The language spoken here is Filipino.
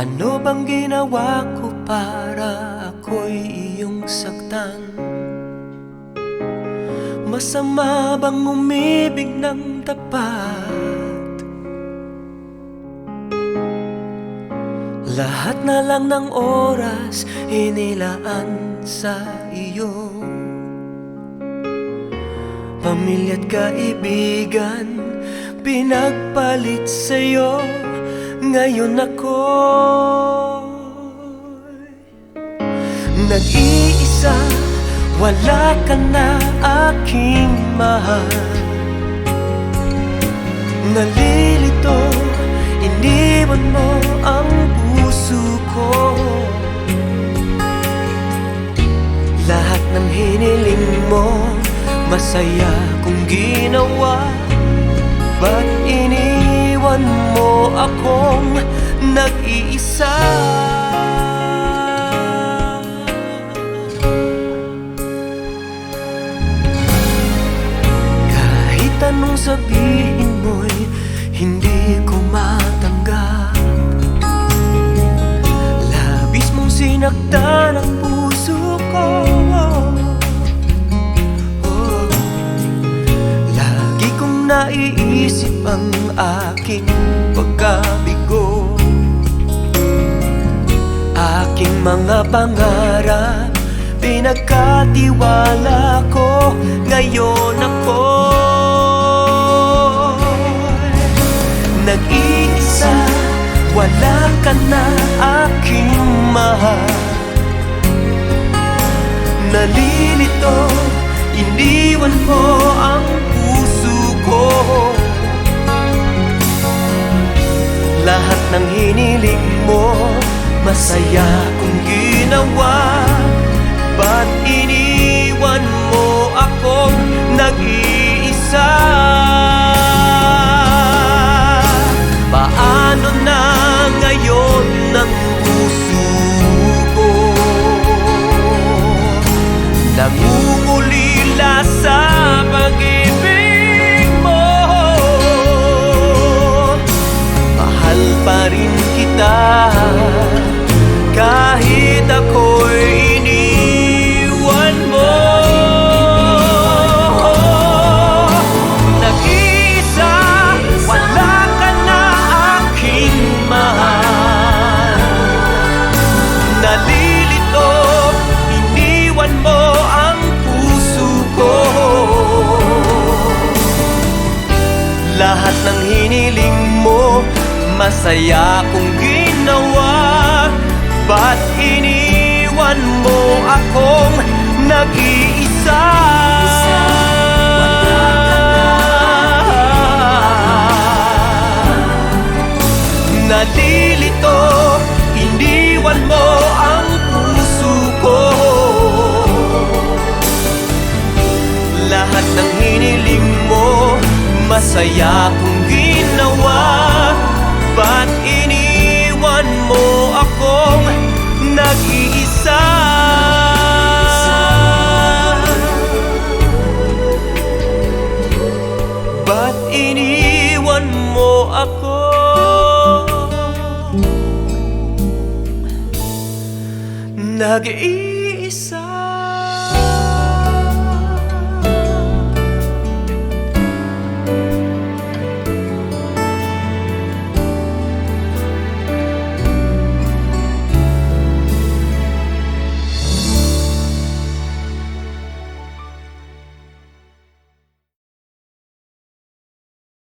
Ano bang ginawa ko para ako'y iyong saktan? Masama bang umibig ng tapat? Lahat na lang ng oras inilaan sa iyo. Pamilya't kaibigan pinagpalit sa'yo. Ngayon ako'y nag-iisa, wala ka na aking mahal. Nalilito, iniwan mo ang puso ko. Lahat ng hiniling mo, masaya kong ginawa. Ba't iniwan mo akong nag-iisa? Kahit anong sabihin mo'y hindi ko matanggap. Labis mong sinaktan ang puso ko. Naiisip ang aking pagkabigo. Aking mga pangarap pinagkatiwala ko. Ngayon ako nag-iisa, wala ka na aking mahal. Nalilito, iniwan mo ang lahat ng hiniling mo, masaya kong ginawa. Ba't iniwan mo akong nag-iisa? Paano na ngayon ang puso ko? Nangungulila sa pag-ibig mo. Mahal pa rin kita kahit ako'y iniwan mo. Nag-iisa, wala ka na aking mahal. Nalilito, iniwan mo ang puso ko. Lahat ng hiniling mo, masaya kong ginawa. Ba't iniwan mo akong nag-iisa? Nalilito, iniwan mo ang puso ko. Lahat ng hiniling mo, masaya kong ginawa. Ba't iniwan mo akong nag-iisa? Ba't iniwan mo ako nag-iisa?